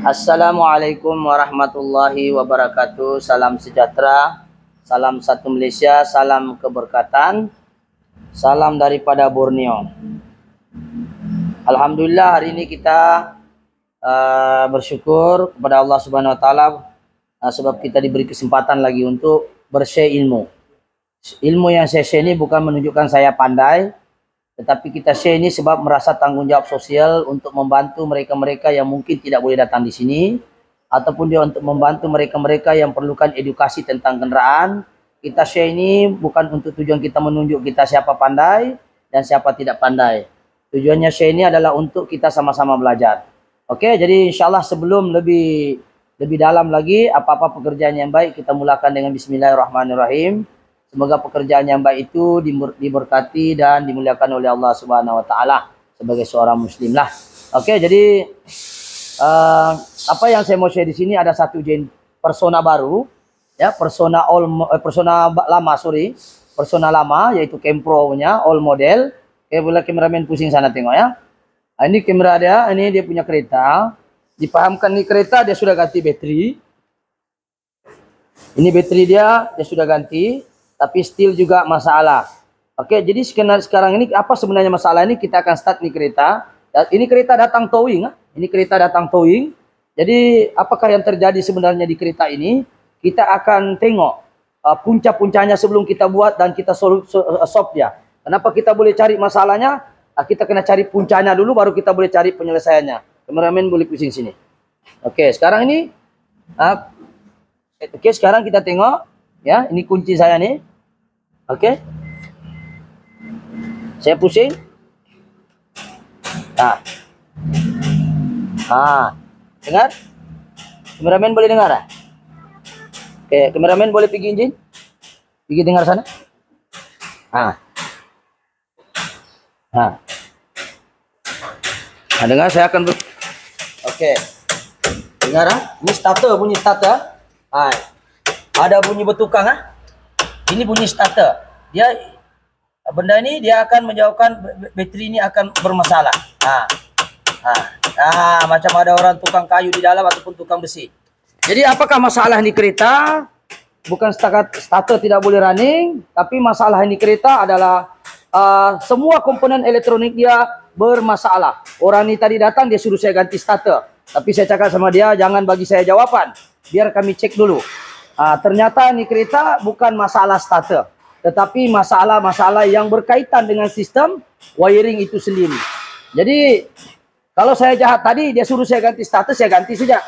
Assalamualaikum warahmatullahi wabarakatuh. Salam sejahtera, salam satu Malaysia, salam keberkatan, salam daripada Borneo. Alhamdulillah hari ini kita bersyukur kepada Allah Subhanahu Wa Taala sebab kita diberi kesempatan lagi untuk bershare ilmu. Ilmu yang saya share ini bukan menunjukkan saya pandai, tetapi kita share ini sebab merasa tanggung jawab sosial untuk membantu mereka-mereka yang mungkin tidak boleh datang di sini, ataupun dia untuk membantu mereka-mereka yang perlukan edukasi tentang kendaraan. Kita share ini bukan untuk tujuan kita menunjuk kita siapa pandai dan siapa tidak pandai. Tujuannya share ini adalah untuk kita sama-sama belajar. Oke, jadi insyaAllah sebelum lebih dalam lagi, apa-apa pekerjaan yang baik kita mulakan dengan Bismillahirrahmanirrahim. Semoga pekerjaan yang baik itu diberkati dan dimuliakan oleh Allah Subhanahu Wa Taala sebagai seorang Muslim lah. Oke, jadi apa yang saya mau share di sini ada satu persona baru, ya persona lama yaitu Kempro-nya all model. Oke, boleh kameramen pusing sana tengok ya. Ini kamera dia, ini dia punya kereta. Dipahamkan nih kereta dia sudah ganti bateri. Ini bateri dia sudah ganti. Tapi still juga masalah. Oke, jadi sekarang ini apa sebenarnya masalah ini? Kita akan start nih kereta. Ini kereta datang towing. Ini kereta datang towing. Jadi apakah yang terjadi sebenarnya di kereta ini? Kita akan tengok punca-puncanya sebelum kita buat dan kita solve dia. Kenapa kita boleh cari masalahnya? Kita kena cari puncanya dulu baru kita boleh cari penyelesaiannya. Kameramen boleh pusing sini. Oke, sekarang ini sekarang kita tengok ya, ini kunci saya nih. Oke. Saya pusing. Dengar? Kameramen boleh dengar? Oke, kameramen boleh pergi izin? Pergi dengar sana. Dengar saya akan Oke. Dengar Ini starter, bunyi starter. Ada bunyi bertukang Ini bunyi starter. Benda ini dia akan menjauhkan bateri ini akan bermasalah. Macam ada orang tukang kayu di dalam ataupun tukang besi. Jadi apakah masalah ini kereta? Bukan setakat starter tidak boleh running, tapi masalah ini kereta adalah semua komponen elektronik dia bermasalah. Orang ini tadi datang dia suruh saya ganti starter, tapi saya cakap sama dia jangan bagi saya jawaban, biar kami cek dulu. Ternyata ini kereta bukan masalah starter, tetapi masalah-masalah yang berkaitan dengan sistem wiring itu sendiri. Jadi kalau saya jahat tadi dia suruh saya ganti starter, saya ganti saja.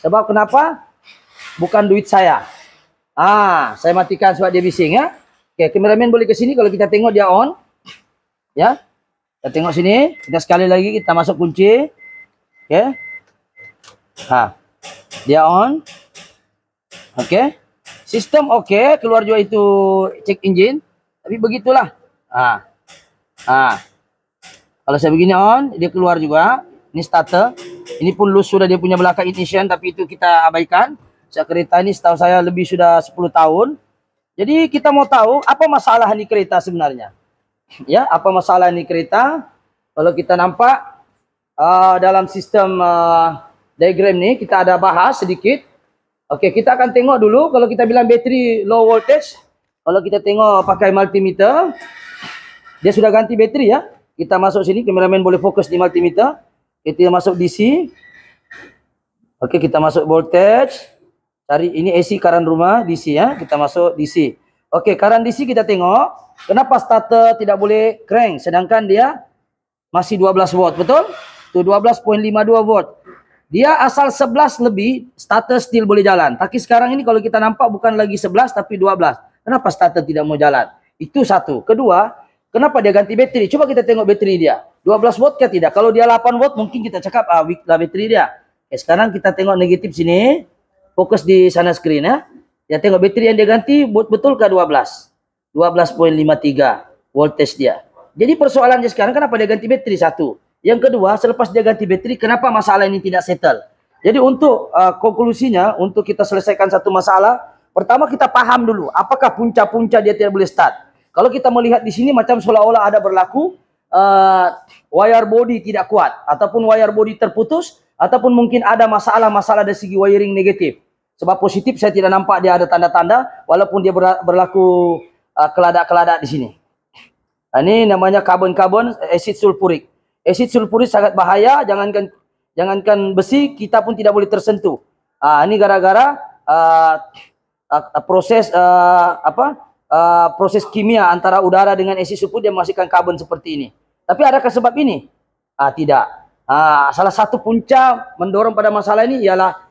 Sebab kenapa? Bukan duit saya. Saya matikan sebab dia bising ya. Oke, kameramen boleh ke sini kalau kita tengok dia on. Ya. Kita tengok sini, kita sekali lagi kita masuk kunci. Oke. Dia on. Oke. Sistem oke, keluar juga itu cek engine. Tapi begitulah. Kalau saya begini on, dia keluar juga. Ini starter. Ini pun loose sudah dia punya belakang ignition, tapi itu kita abaikan. Kereta ini setahu saya lebih sudah 10 tahun. Jadi kita mau tahu apa masalah ini kereta sebenarnya. Ya, apa masalah ini kereta? Kalau kita nampak dalam sistem diagram ini kita ada bahas sedikit. Oke, kita akan tengok dulu kalau kita bilang bateri low voltage. Kalau kita tengok pakai multimeter, dia sudah ganti bateri ya. Kita masuk sini, kameramen boleh fokus di multimeter. Kita masuk DC. Oke, kita masuk voltage. Cari ini AC current rumah DC ya. Kita masuk DC. Oke, current DC kita tengok. Kenapa starter tidak boleh crank sedangkan dia masih 12 volt, betul? Itu 12.52 volt. Dia asal 11 lebih, starter still boleh jalan. Tapi sekarang ini kalau kita nampak bukan lagi 11 tapi 12. Kenapa starter tidak mau jalan? Itu satu. Kedua, kenapa dia ganti bateri? Coba kita tengok bateri dia. 12 volt kah tidak? Kalau dia 8 volt mungkin kita cakap weak lah bateri dia. Sekarang kita tengok negatif sini. Fokus di sana screen ya. Ya tengok bateri yang dia ganti betul ke 12? 12.53 voltage dia. Jadi persoalannya sekarang kenapa dia ganti bateri satu? Yang kedua, selepas dia ganti bateri, kenapa masalah ini tidak settle? Jadi untuk konklusinya, untuk kita selesaikan satu masalah, pertama kita paham dulu, apakah punca-punca dia tidak boleh start. Kalau kita melihat di sini macam seolah-olah ada berlaku wire body tidak kuat ataupun wire body terputus, ataupun mungkin ada masalah-masalah dari segi wiring negatif. Sebab positif saya tidak nampak dia ada tanda-tanda, walaupun dia berlaku keladak-keladak di sini. Ini namanya karbon asid sulfurik. Asid sulfurik sangat bahaya, jangankan besi, kita pun tidak boleh tersentuh. Ini gara-gara proses proses kimia antara udara dengan asid sulfur, dia menghasilkan karbon seperti ini. Tapi adakah sebab ini? Tidak. Salah satu punca mendorong pada masalah ini ialah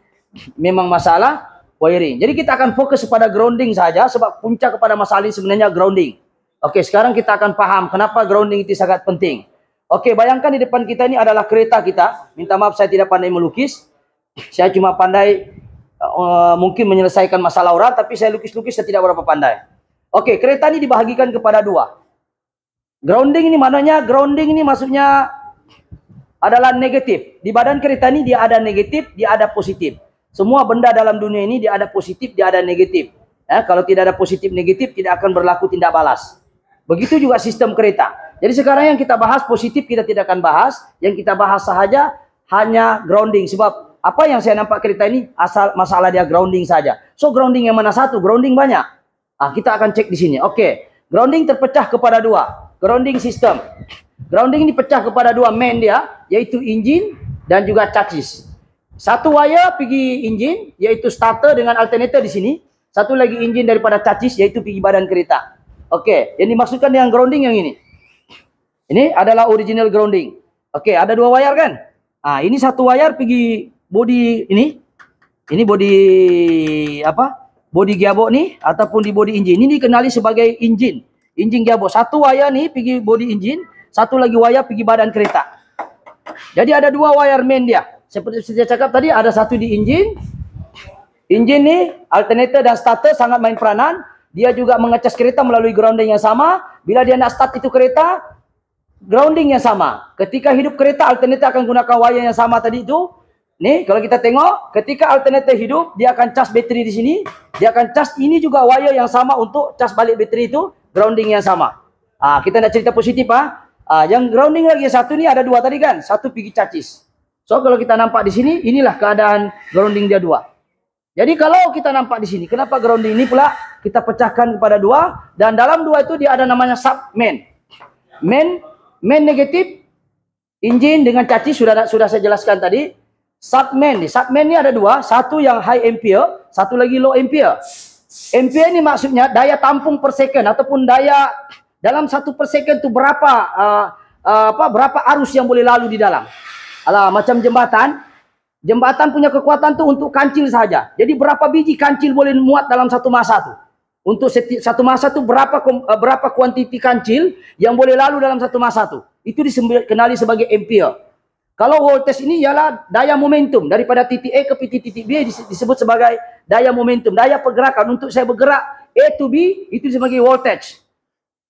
memang masalah wiring. Jadi kita akan fokus pada grounding saja, sebab punca kepada masalah ini sebenarnya grounding. Oke, sekarang kita akan paham kenapa grounding itu sangat penting. Oke, bayangkan di depan kita ini adalah kereta kita. Minta maaf saya tidak pandai melukis. Saya cuma pandai mungkin menyelesaikan masalah orang, tapi saya lukis-lukis saya tidak berapa pandai. Oke, kereta ini dibahagikan kepada dua. Grounding ini maksudnya adalah negatif. Di badan kereta ini dia ada negatif, dia ada positif. Semua benda dalam dunia ini dia ada positif, dia ada negatif. Kalau tidak ada positif negatif, tidak akan berlaku tindak balas. Begitu juga sistem kereta. Jadi sekarang yang kita bahas positif kita tidak akan bahas. Yang kita bahas sahaja hanya grounding. Sebab apa yang saya nampak kereta ini asal masalah dia grounding saja. So grounding yang mana satu? Grounding banyak. Kita akan cek di sini. Oke. Grounding terpecah kepada dua. Grounding system. Grounding ini pecah kepada dua main dia, yaitu engine dan juga chassis. Satu wire pergi engine, yaitu starter dengan alternator di sini. Satu lagi engine daripada chassis, yaitu pergi badan kereta. Oke, yang dimaksudkan dengan grounding yang ini. Ini adalah original grounding. Oke, ada dua wire kan? Ini satu wire pergi body ini. Ini body apa? Body gearbox nih ataupun di body engine. Ini dikenali sebagai engine. Engine gearbox. Satu wire nih pergi body engine, satu lagi wire pergi badan kereta. Jadi ada dua wire main dia. Seperti saya cakap tadi, ada satu di engine. Engine nih, alternator dan starter sangat main peranan. Dia juga mengecas kereta melalui grounding yang sama. Bila dia nak start itu kereta, grounding yang sama. Ketika hidup kereta, alternator akan gunakan wire yang sama tadi itu. Nih, kalau kita tengok, ketika alternator hidup, dia akan cas bateri di sini. Dia akan cas ini juga wire yang sama untuk cas balik bateri itu, grounding yang sama. Kita nak cerita positif. Yang grounding lagi satu ni ada dua tadi kan? Satu pergi chassis. So, kalau kita nampak di sini, inilah keadaan grounding dia dua. Jadi kalau kita nampak di sini, kenapa grounding ini pula kita pecahkan kepada dua, dan dalam dua itu dia ada namanya sub main. Main negatif, engine dengan chassis sudah saya jelaskan tadi. Sub main ni ada dua, satu yang high ampere, satu lagi low ampere. Ampere ni maksudnya daya tampung per second ataupun daya dalam 1 per second itu berapa arus yang boleh lalu di dalam. Macam jembatan punya kekuatan tuh untuk kancil saja. Jadi berapa biji kancil boleh muat dalam satu masa tuh? Untuk satu masa tuh berapa kuantiti kancil yang boleh lalu dalam satu masa tuh? Itu dikenali sebagai ampere. Kalau voltage ini ialah daya momentum daripada titik A ke titik B, disebut sebagai daya momentum, daya pergerakan. Untuk saya bergerak A to B itu sebagai voltage.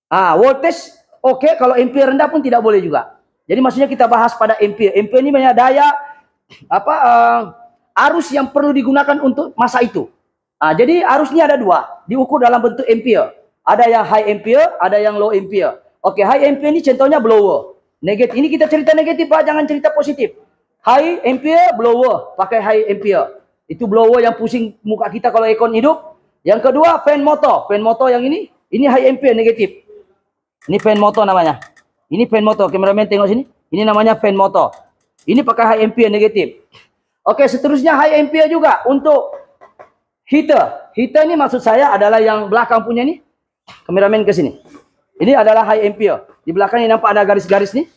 Voltage oke, kalau ampere rendah pun tidak boleh juga. Jadi maksudnya kita bahas pada ampere. Ampere ini banyak daya arus yang perlu digunakan untuk masa itu. Jadi arusnya ada dua, diukur dalam bentuk ampere. Ada yang high ampere, ada yang low ampere. Oke, high ampere ini contohnya blower. Negatif. Ini kita cerita negatif, Pak, jangan cerita positif. High ampere blower, pakai high ampere. Itu blower yang pusing muka kita kalau aircon hidup. Yang kedua fan motor. Fan motor yang ini high ampere negatif. Ini fan motor namanya. Ini fan motor. Kameramen tengok sini. Ini namanya fan motor. Ini pakai high ampere negatif. Oke, seterusnya high ampere juga untuk heater. Heater ini maksud saya adalah yang belakang punya ni. Kameramen ke sini. Ini adalah high ampere. Di belakang ini nampak ada garis-garis ni.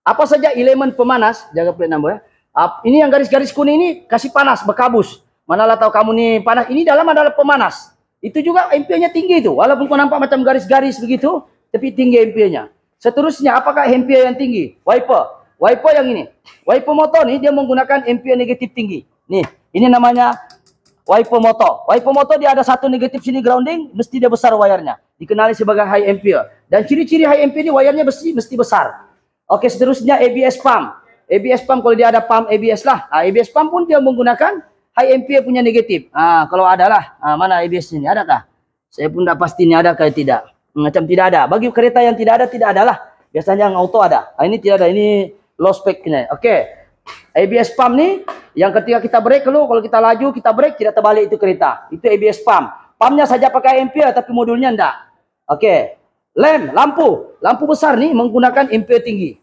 Apa saja elemen pemanas, jaga plate number ya. Ini yang garis-garis kuning ini kasih panas, berkabus. Manalah tahu kamu ni panas. Ini dalam adalah pemanas. Itu juga ampere-nya tinggi tu. Walaupun kau nampak macam garis-garis begitu, tapi tinggi ampere-nya. Seterusnya, apakah ampere yang tinggi? Wiper. Wiper yang ini. Wiper motor ni dia menggunakan ampere negatif tinggi. Nih, ini namanya wiper motor. Wiper motor dia ada satu negatif sini grounding, mesti dia besar wayarnya. Dikenali sebagai high ampere. Dan ciri-ciri high ampere ni wayarnya mesti besar. Oke, seterusnya ABS pump. ABS pump kalau dia ada pump ABS lah. ABS pump pun dia menggunakan high ampere punya negatif. Kalau ada lah. Mana ABS ini? Adakah? Saya pun tak pasti ni adakah tidak. Macam tidak ada. Bagi kereta yang tidak ada lah. Biasanya yang auto ada. Ini tidak ada. Ini low spec ni. Oke. ABS pump nih, yang ketika kita brake kalau kita laju, kita brake, tidak terbalik itu kereta. Itu ABS pump. Pumpnya saja pakai ampere, tapi modulnya enggak. Oke. Lampu besar nih menggunakan ampere tinggi.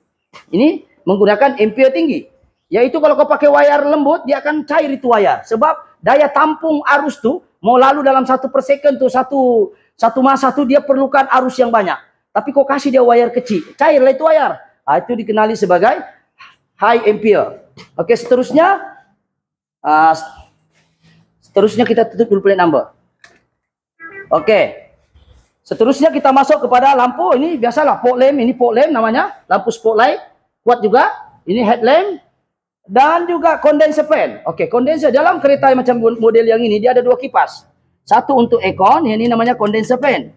Ini menggunakan ampere tinggi. Yaitu kalau kau pakai wayar lembut, dia akan cair itu wayar. Sebab daya tampung arus tuh, mau lalu dalam 1 per second tuh, satu masa tuh dia perlukan arus yang banyak. Tapi kau kasih dia wayar kecil, cairlah itu wayar. Nah, itu dikenali sebagai high ampere. Oke, seterusnya kita tutup dulu plate number. Oke. Seterusnya kita masuk kepada lampu. Ini biasalah fog lamp, ini fog lamp namanya, lampu spotlight. Kuat juga. Ini headlamp dan juga condenser fan. Oke, condenser dalam kereta yang macam model yang ini dia ada 2 kipas. Satu untuk aircon, ini namanya condenser fan.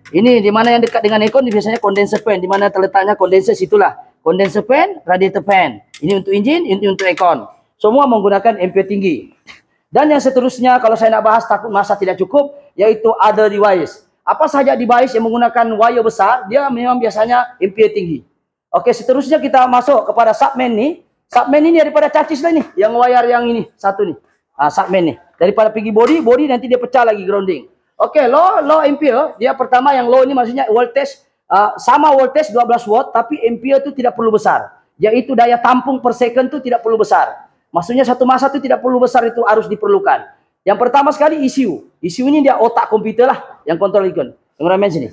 Ini di mana yang dekat dengan aircon biasanya condenser fan, di mana terletaknya condenser situlah. Condenser fan, radiator fan. Ini untuk enjin, ini untuk aircon. Semua menggunakan ampere tinggi. Dan yang seterusnya kalau saya nak bahas takut masa tidak cukup, yaitu other device. Apa saja device yang menggunakan wire besar, dia memang biasanya ampere tinggi. Oke, seterusnya kita masuk kepada submain nih. Submain ini daripada chassis lah nih, yang wire yang ini satu nih. Submain nih. Daripada pergi body nanti dia pecah lagi grounding. Oke, low ampere, dia pertama yang low ini maksudnya voltage sama voltage 12 watt, tapi ampere itu tidak perlu besar. Yaitu daya tampung per second itu tidak perlu besar. Maksudnya satu masa itu tidak perlu besar, itu harus diperlukan. Yang pertama sekali ECU. ECU ini dia otak komputer lah yang kontrol ikon. Kameramen sini.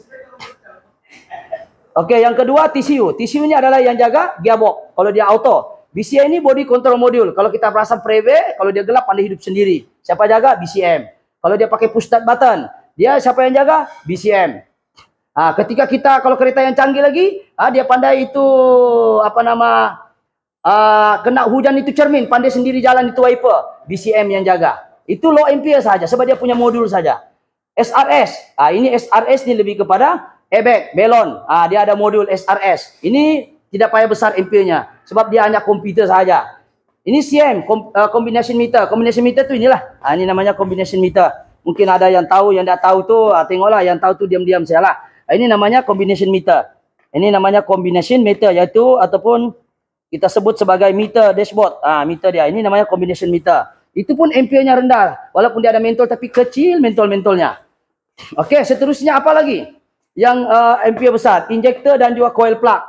Oke, yang kedua TCU. TCU ini adalah yang jaga gearbox. Kalau dia auto. BCM ini body control module. Kalau kita pasang preve, kalau dia gelap pandai hidup sendiri. Siapa jaga? BCM. Kalau dia pakai push start button, dia siapa yang jaga? BCM. Ketika kita kalau kereta yang canggih lagi, dia pandai itu kena hujan itu cermin, pandai sendiri jalan itu wiper, BCM yang jaga. Itu low ampere saja, sebab dia punya modul saja. SRS, ini SRS ini lebih kepada airbag, balon. Dia ada modul SRS. Ini tidak payah besar amperenya, sebab dia hanya komputer saja. Ini CM, combination meter. Combination meter tu inilah. Ini namanya combination meter. Mungkin ada yang tahu, yang tak tahu tu tengoklah. Yang tahu tu diam-diam sajalah. Ini namanya combination meter. Ini namanya combination meter, yaitu ataupun kita sebut sebagai meter dashboard. Meter dia. Ini namanya combination meter. Itu pun amperenya rendah. Walaupun dia ada mentol tapi kecil mentol-mentolnya. Okey, seterusnya apa lagi? Yang ampere besar, injektor dan juga coil plug.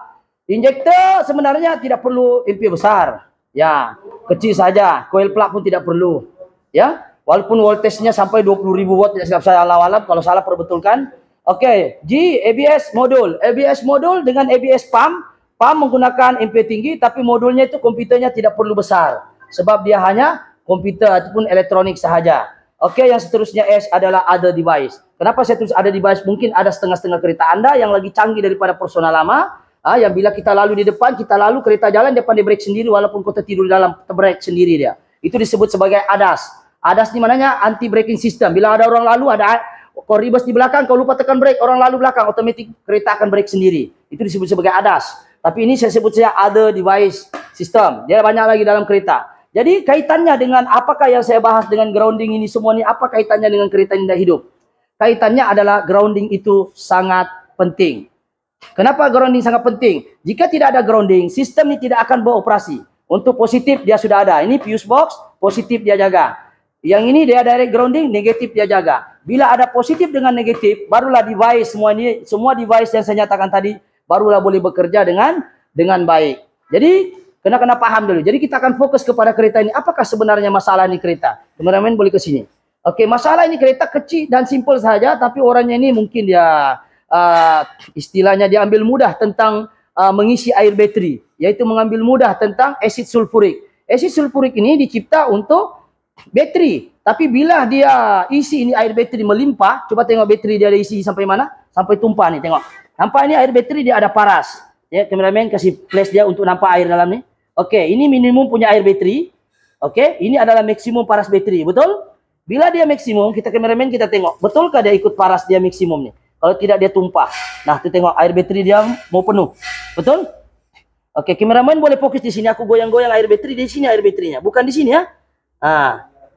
Injektor sebenarnya tidak perlu ampere besar. Ya, kecil saja. Coil plug pun tidak perlu. Ya, walaupun voltage-nya sampai 20.000 watt, tidak silap saya alam-alam, kalau salah perbetulkan. Okey, G ABS modul. ABS modul dengan ABS pump. Pump menggunakan ampere tinggi, tapi modulnya itu komputernya tidak perlu besar. Sebab dia hanya komputer ataupun elektronik sahaja. Okey, yang seterusnya S adalah other device. Kenapa saya tulis other device? Mungkin ada setengah-setengah kereta Anda yang lagi canggih daripada personal lama. Yang bila kita lalu di depan, kita lalu kereta jalan, dia pandai brake sendiri walaupun kota tidur di dalam, brake sendiri dia. Itu disebut sebagai ADAS. ADAS ni maknanya anti braking system. Bila ada orang lalu, kau reverse di belakang, kau lupa tekan brake, orang lalu belakang, otomatis kereta akan brake sendiri. Itu disebut sebagai ADAS. Tapi ini saya sebut saja other device system. Dia banyak lagi dalam kereta. Jadi kaitannya dengan apakah yang saya bahas dengan grounding ini semua ni, apa kaitannya dengan kereta indah hidup? Kaitannya adalah grounding itu sangat penting. Kenapa grounding sangat penting? Jika tidak ada grounding, sistem ini tidak akan beroperasi. Untuk positif dia sudah ada. Ini fuse box, positif dia jaga. Yang ini dia direct grounding, negatif dia jaga. Bila ada positif dengan negatif, barulah device semua device yang saya nyatakan tadi barulah boleh bekerja dengan baik. Jadi kena paham dulu. Jadi kita akan fokus kepada kereta ini. Apakah sebenarnya masalah ini kereta? Kameramen boleh ke sini. Okey, masalah ini kereta kecil dan simple saja, tapi orangnya ini mungkin dia istilahnya dia ambil mudah tentang mengisi air bateri, yaitu mengambil mudah tentang asid sulfurik. Asid sulfurik ini dicipta untuk bateri, tapi bila dia isi ini air bateri melimpah, coba tengok bateri dia ada isi sampai mana? Sampai tumpah nih, tengok. Nampak ini air bateri dia ada paras. Ya, kameramen kasih flash dia untuk nampak air dalam ni. Okey, ini minimum punya air bateri. Okey, ini adalah maksimum paras bateri, betul? Bila dia maksimum, kameramen kita tengok, betulkah dia ikut paras dia maksimum ni? Kalau tidak dia tumpah. Nah, tu tengok air bateri dia mau penuh. Betul? Okey, kameramen boleh fokus di sini. Aku goyang-goyang air bateri di sini air baterinya, bukan di sini ya.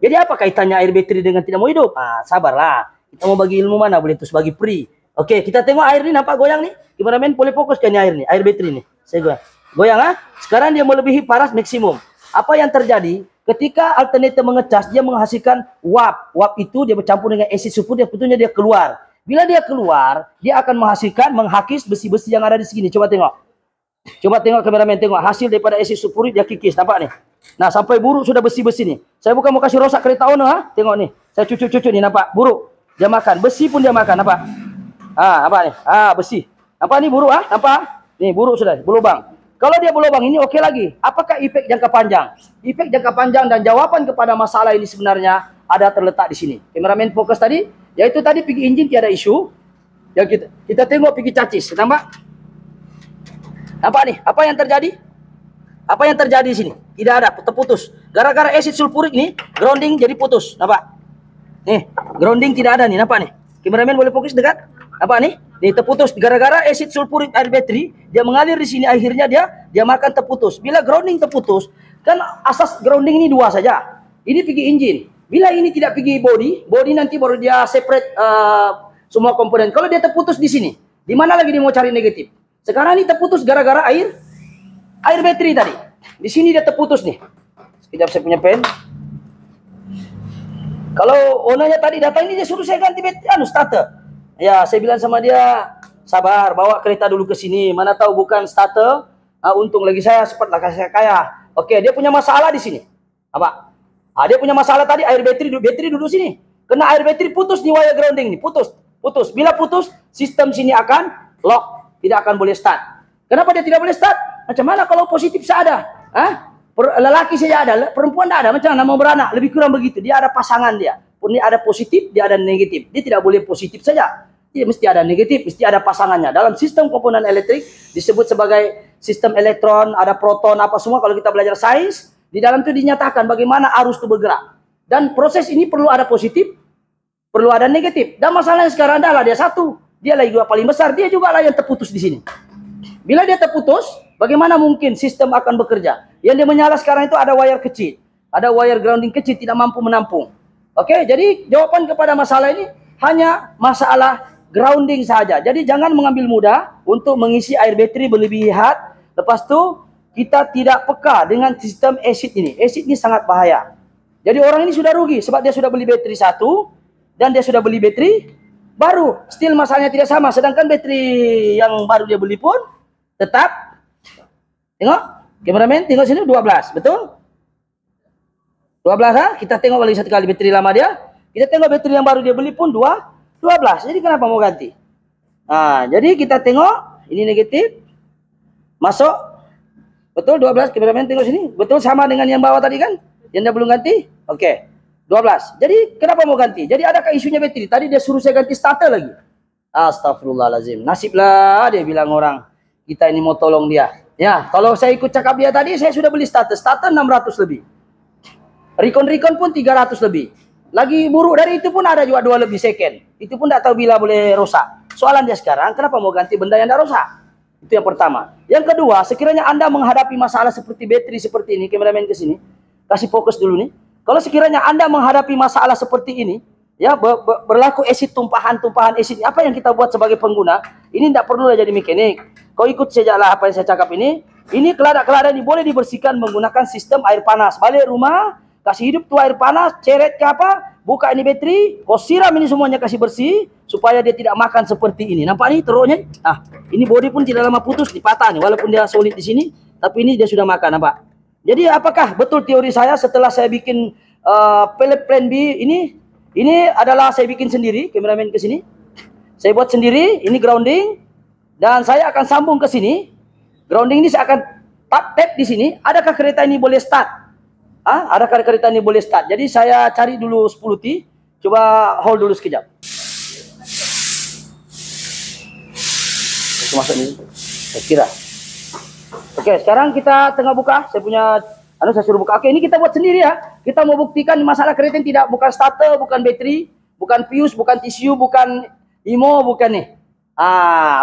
Jadi apa kaitannya air bateri dengan tidak mau hidup? Sabarlah. Kita mau bagi ilmu mana boleh terus bagi free. Okey, kita tengok air ni nampak goyang ni. Kameramen boleh fokus ke ni air ni, air bateri ni. Saya goyang. Goyang Sekarang dia melebihi paras maksimum. Apa yang terjadi? Ketika alternator mengecas, dia menghasilkan uap. Uap itu dia bercampur dengan asid sulfur, dia betulnya dia keluar. Bila dia keluar, dia akan menghakis besi-besi yang ada di sini. Coba tengok. Coba tengok kameramen, tengok hasil daripada asid sulfurik dia kikis, nampak nih. Nah, sampai buruk sudah besi-besi nih. Saya bukan mau kasih rosak kereta Ono, ha? Tengok nih. Saya cucuk-cucuk nih, nampak? Buruk. Dia makan, besi pun dia makan, nampak? Nampak nih? Besi. Nampak nih buruk, ha? Nampak? Nih buruk sudah, berlubang. Kalau dia berlubang ini okey lagi. Apakah efek jangka panjang? Efek jangka panjang dan jawaban kepada masalah ini sebenarnya ada terletak di sini. Kameramen fokus tadi, yaitu tadi pergi enjin tiada isu. Yang kita tengok pergi cacis, nampak? Nampak nih, apa yang terjadi? Apa yang terjadi di sini? Tidak ada, terputus. Gara-gara asid sulfurik ini, grounding jadi putus, nampak? Nih, grounding tidak ada nih, nampak nih? Kameramen boleh fokus dekat? Nampak nih? Nih terputus gara-gara asid sulfurik air bateri, dia mengalir di sini, akhirnya dia makan terputus. Bila grounding terputus, kan asas grounding ini dua saja. Ini pergi engine. Bila ini tidak pergi body nanti baru dia separate semua komponen. Kalau dia terputus di sini, di mana lagi dia mau cari negatif? Sekarang ini terputus gara-gara air bateri tadi. Di sini dia terputus nih. Sekejap saya punya pen. Kalau ownernya tadi datang ini dia suruh saya ganti starter. Ya, saya bilang sama dia, sabar, bawa kereta dulu ke sini. Mana tahu bukan starter. Untung lagi saya cepatlah saya kaya. Oke, dia punya masalah di sini. Apa? Dia punya masalah tadi air bateri duduk sini. Kena air bateri putus nih wire grounding nih, putus. Bila putus, sistem sini akan lock, tidak akan boleh start. Kenapa dia tidak boleh start? Macam mana kalau positif saya ada? Lelaki saja ada, perempuan tidak ada. Macam mana mau beranak? Lebih kurang begitu. Dia ada pasangan dia. Pun dia ada positif, dia ada negatif. Dia tidak boleh positif saja. Dia mesti ada negatif, mesti ada pasangannya. Dalam sistem komponen elektrik disebut sebagai sistem elektron, ada proton, apa semua. Kalau kita belajar sains, di dalam itu dinyatakan bagaimana arus itu bergerak. Dan proses ini perlu ada positif, perlu ada negatif. Dan masalahnya sekarang adalah dia satu. Dia lagi juga paling besar, dia juga lah yang terputus di sini. Bila dia terputus, bagaimana mungkin sistem akan bekerja? Yang dia menyala sekarang itu ada wire kecil. Ada wire grounding kecil, tidak mampu menampung. Oke, jadi jawaban kepada masalah ini hanya masalah grounding saja. Jadi jangan mengambil mudah untuk mengisi air bateri berlebihan. Lepas tu kita tidak peka dengan sistem asid ini. Asid ini sangat bahaya. Jadi orang ini sudah rugi sebab dia sudah beli bateri satu dan dia sudah beli bateri baru. Still masalahnya tidak sama. Sedangkan bateri yang baru dia beli pun tetap, tengok, kameramen tengok sini 12, betul? 12 kita tengok lagi satu kali bateri lama dia. Kita tengok bateri yang baru dia beli pun 12. Jadi kenapa mau ganti? Jadi kita tengok ini negatif. Masuk. Betul 12, kameramen tengok sini. Betul sama dengan yang bawah tadi kan? Yang dia belum ganti? Oke. 12. Jadi kenapa mau ganti? Jadi adakah isunya bateri? Tadi dia suruh saya ganti starter lagi. Astagfirullahalazim. Nasiblah dia bilang orang. Kita ini mau tolong dia. Ya, kalau saya ikut cakap dia tadi, saya sudah beli starter. Starter 600 lebih. Recon pun 300 lebih. Lagi buruk dari itu pun ada juga 2 lebih second. Itu pun tidak tahu bila boleh rosak. Soalan dia sekarang, kenapa mau ganti benda yang tidak rosak? Itu yang pertama. Yang kedua, sekiranya Anda menghadapi masalah seperti bateri seperti ini, kameramen ke sini, kasih fokus dulu nih. Kalau sekiranya Anda menghadapi masalah seperti ini, ya berlaku asid tumpahan asid, apa yang kita buat sebagai pengguna, ini tidak perlu jadi mekanik. Kau ikut sajalah apa yang saya cakap ini. Ini keladak-keladak ini boleh dibersihkan menggunakan sistem air panas. Balik rumah, kasih hidup tuh air panas, ceret ke apa, buka ini bateri, kau siram ini semuanya kasih bersih, supaya dia tidak makan seperti ini. Nampak nih teruknya? Ini body pun tidak lama putus, dipatah nih, walaupun dia solid di sini, tapi ini dia sudah makan, nampak? Jadi apakah betul teori saya setelah saya bikin plan B ini adalah saya bikin sendiri, kameramen ke sini. Saya buat sendiri, ini grounding, dan saya akan sambung ke sini. Grounding ini saya akan tap di sini. Adakah kereta ini boleh start? Adakah kereta ini boleh start? Jadi saya cari dulu 10T. Coba hold dulu sekejap. Itu masuk ini. Saya kira. Oke, sekarang kita tengah buka. Saya punya, saya suruh buka. Oke, ini kita buat sendiri ya. Kita mau buktikan masalah kereta ini tidak, bukan starter, bukan bateri, bukan fuse, bukan TCU, bukan IMO, bukan nih.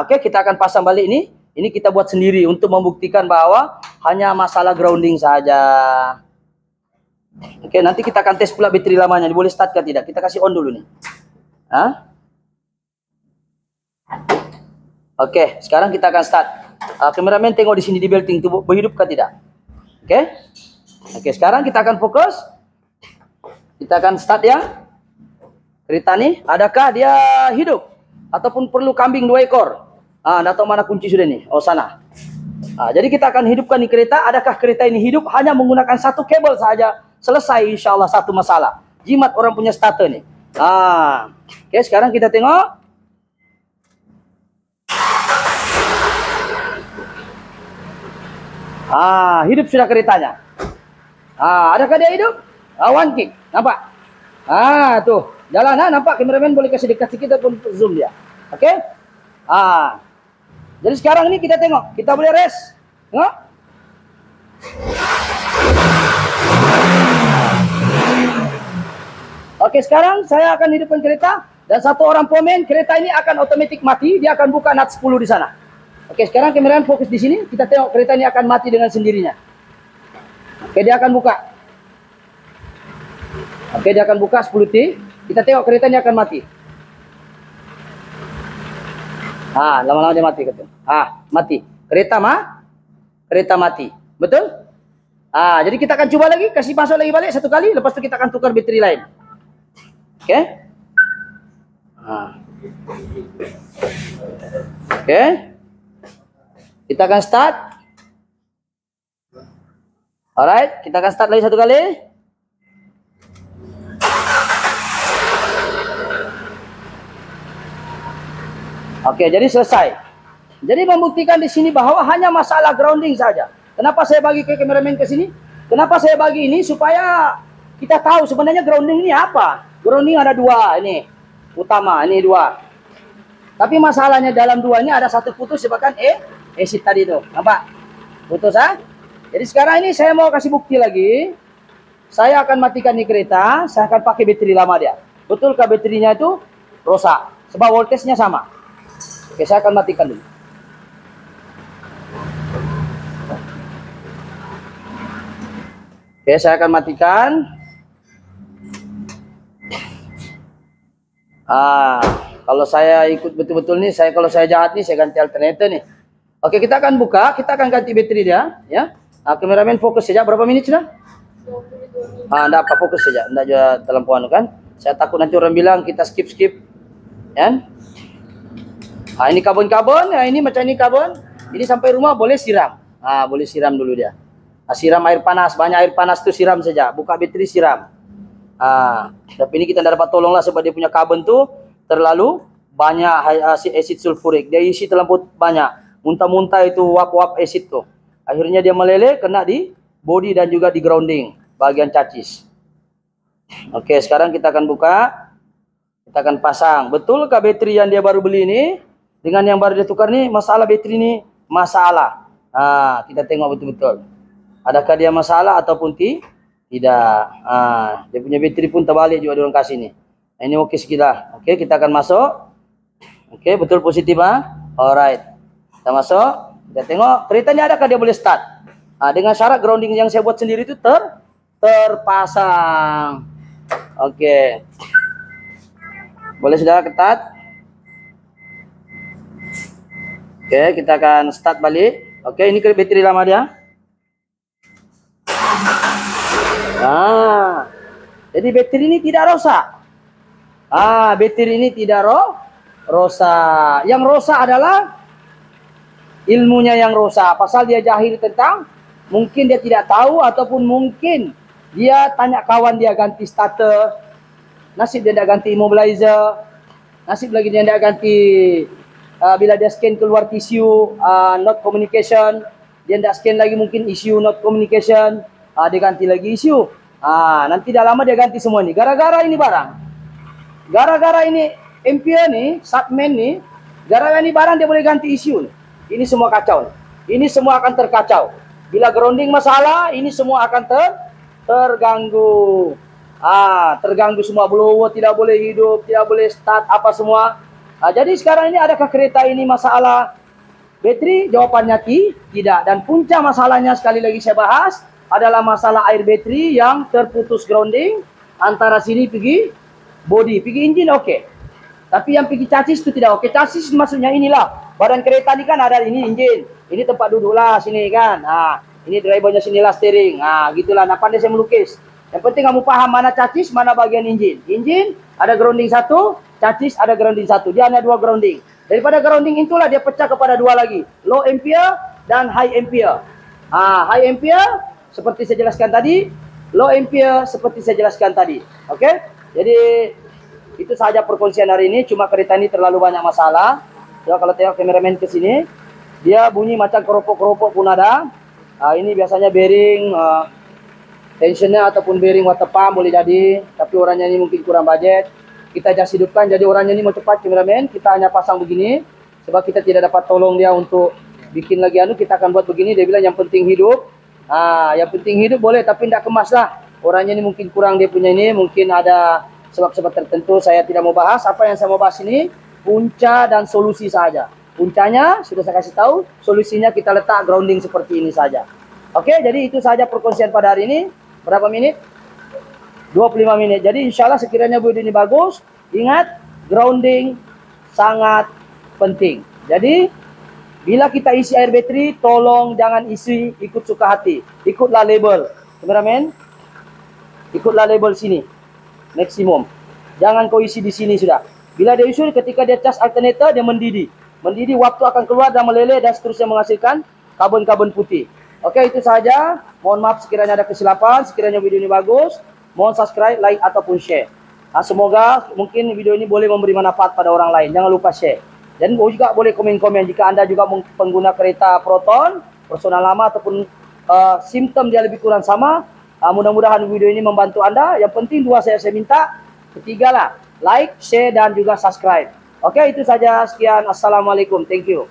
Oke, kita akan pasang balik ini. Ini kita buat sendiri untuk membuktikan bahwa hanya masalah grounding saja. Oke, nanti kita akan tes pula bateri lamanya. Boleh start ke tidak? Kita kasih on dulu nih. Oke, sekarang kita akan start. Kameramen tengok di sini di belting itu berhidup ke tidak? Oke. Oke, sekarang kita akan fokus. Kita akan start ya. Kereta nih, adakah dia hidup? Ataupun perlu kambing 2 ekor? Nggak tahu mana kunci sudah nih. Oh, sana. Jadi kita akan hidupkan nih kereta. Adakah kereta ini hidup? Hanya menggunakan 1 kabel saja. Selesai insya Allah 1 masalah. Jimat orang punya starter nih. Oke, sekarang kita tengok. Hidup sudah keretanya. Adakah dia hidup? One kick. Nampak? Tuh. Jalan, nampak kameramen boleh kasih dekat sedikit ataupun zoom dia. Oke? Jadi sekarang ini kita tengok. Kita boleh rest. Tengok. Oke, sekarang saya akan hidupkan kereta. Dan 1 orang pemain, kereta ini akan otomatis mati. Dia akan buka NAT 10 di sana. Oke, sekarang kameramen fokus di sini. Kita tengok kereta ini akan mati dengan sendirinya. Oke, dia akan buka. Oke, dia akan buka 10T. Kita tengok kereta ini akan mati. Lama-lama dia mati. Mati. Kereta mati. Betul? Jadi kita akan coba lagi. Kasih masuk lagi balik 1 kali. Lepas itu kita akan tukar bateri lain. Oke? Oke. Kita akan start. Alright. Kita akan start lagi 1 kali. Oke, jadi selesai. Jadi membuktikan di sini bahwa hanya masalah grounding saja. Kenapa saya bagi ke kameramen ke sini? Kenapa saya bagi ini? Supaya kita tahu sebenarnya grounding ini apa. Grounding ada 2 ini. Utama, ini 2. Tapi masalahnya dalam 2 ini ada 1 putus sebabkan exit tadi itu. Nampak? Putus Jadi sekarang ini saya mau kasih bukti lagi. Saya akan matikan di kereta. Saya akan pakai bateri lama dia. Betulkah baterinya itu rusak? Sebab voltasenya sama. Oke, saya akan matikan dulu. Oke, saya akan matikan. Kalau saya ikut betul-betul nih, kalau saya jahat nih, saya ganti alternator nih. Oke, kita akan buka, kita akan ganti baterai dia, ya. Kameramen fokus saja. Berapa menit sudah? Enggak apa, fokus saja. Enggak juga terlampauan kan. Saya takut nanti orang bilang kita skip. Ya. Ini karbon, ini macam ini karbon. Ini sampai rumah boleh siram. Boleh siram dulu dia. Siram air panas, banyak air panas tuh siram saja. Buka bateri siram. Tapi ini kita tidak dapat tolong lah sebab dia punya karbon tuh terlalu banyak asid sulfurik. Dia isi terlalu banyak. Muntah-muntah itu uap-uap asid tuh. Akhirnya dia meleleh, kena di body dan juga di grounding bagian chassis. Oke, sekarang kita akan buka. Kita akan pasang. Betulkah bateri yang dia baru beli ini dengan yang baru dia tukar nih, masalah bateri ini masalah. Kita tengok betul-betul. Adakah dia masalah ataupun tidak. Dia punya bateri pun terbalik juga diorang kasih nih. Ini oke sekitar. Oke, kita akan masuk. Oke, betul positif Alright. Kita masuk. Kita tengok kereta ini adakah dia boleh start. Dengan syarat grounding yang saya buat sendiri itu terpasang. Oke. Boleh sudah ketat. Oke, kita akan start balik. Oke, ini ke bateri lama dia. Jadi bateri ini tidak rosak. Bateri ini tidak rosak. Yang rosak adalah ilmunya yang rosak. Pasal dia jahil tentang, mungkin dia tidak tahu ataupun mungkin dia tanya kawan dia ganti starter. Nasib dia tidak ganti immobilizer. Nasib lagi dia tidak ganti bila dia scan keluar tisu not communication, dia tidak scan lagi mungkin issue not communication, dia ganti lagi issue. Nanti dah lama dia ganti semua ini. Gara-gara ini barang. Gara-gara ini ampere nih, submain nih, gara-gara ini barang dia boleh ganti issue nih. Ini semua kacau nih. Ini semua akan terkacau. Bila grounding masalah, ini semua akan terganggu. Terganggu semua, blower tidak boleh hidup, tidak boleh start apa semua. Jadi sekarang ini adakah kereta ini masalah bateri? Jawapannya tidak. Dan punca masalahnya sekali lagi saya bahas adalah masalah air bateri yang terputus grounding antara sini pergi body, pergi engine oke. Tapi yang pergi chassis itu tidak oke. Chassis maksudnya inilah badan kereta ini kan ada ini engine, ini tempat duduk lah sini kan. Ini drivernya sinilah steering. Nah, gitulah. Nah, pandai saya melukis. Yang penting kamu paham mana chassis, mana bagian engine. Engine ada grounding satu, chassis ada grounding satu. Dia hanya 2 grounding. Daripada grounding itulah dia pecah kepada 2 lagi. Low ampere dan high ampere. High ampere seperti saya jelaskan tadi, low ampere seperti saya jelaskan tadi. Oke? Jadi itu saja perkongsian hari ini. Cuma kereta ini terlalu banyak masalah. Coba kalau tengok kameramen ke sini, dia bunyi macam keropok-keropok pun ada. Ini biasanya bearing tensionnya ataupun bearing water pump boleh jadi. Tapi orangnya ini mungkin kurang budget. Kita just hidupkan. Jadi orangnya ini mau cepat kameramen. Kita hanya pasang begini. Sebab kita tidak dapat tolong dia untuk bikin lagi kita akan buat begini. Dia bilang yang penting hidup. Yang penting hidup boleh tapi tidak kemas lah. Orangnya ini mungkin kurang dia punya ini. Mungkin ada sebab-sebab tertentu. Saya tidak mau bahas. Apa yang saya mau bahas ini punca dan solusi saja. Puncanya sudah saya kasih tahu. Solusinya kita letak grounding seperti ini saja. Oke, jadi itu saja perkongsian pada hari ini. Berapa menit? 25 menit. Jadi insya Allah sekiranya video ini bagus, ingat grounding sangat penting. Jadi bila kita isi air bateri, tolong jangan isi ikut suka hati. Ikutlah label. Kameramen, ikutlah label sini. Maksimum. Jangan kau isi di sini sudah. Bila dia isi, ketika dia cas alternator, dia mendidih. Mendidih, waktu akan keluar dan meleleh dan seterusnya menghasilkan karbon-karbon putih. Oke, itu saja. Mohon maaf sekiranya ada kesilapan. Sekiranya video ini bagus, mohon subscribe, like, ataupun share. Semoga mungkin video ini boleh memberi manfaat pada orang lain. Jangan lupa share. Dan juga boleh komen-komen jika Anda juga pengguna kereta Proton, personal lama ataupun simptom dia lebih kurang sama. Mudah-mudahan video ini membantu Anda. Yang penting 2 saya minta. Ketiga lah, like, share, dan juga subscribe. Oke, itu saja. Sekian. Assalamualaikum. Thank you.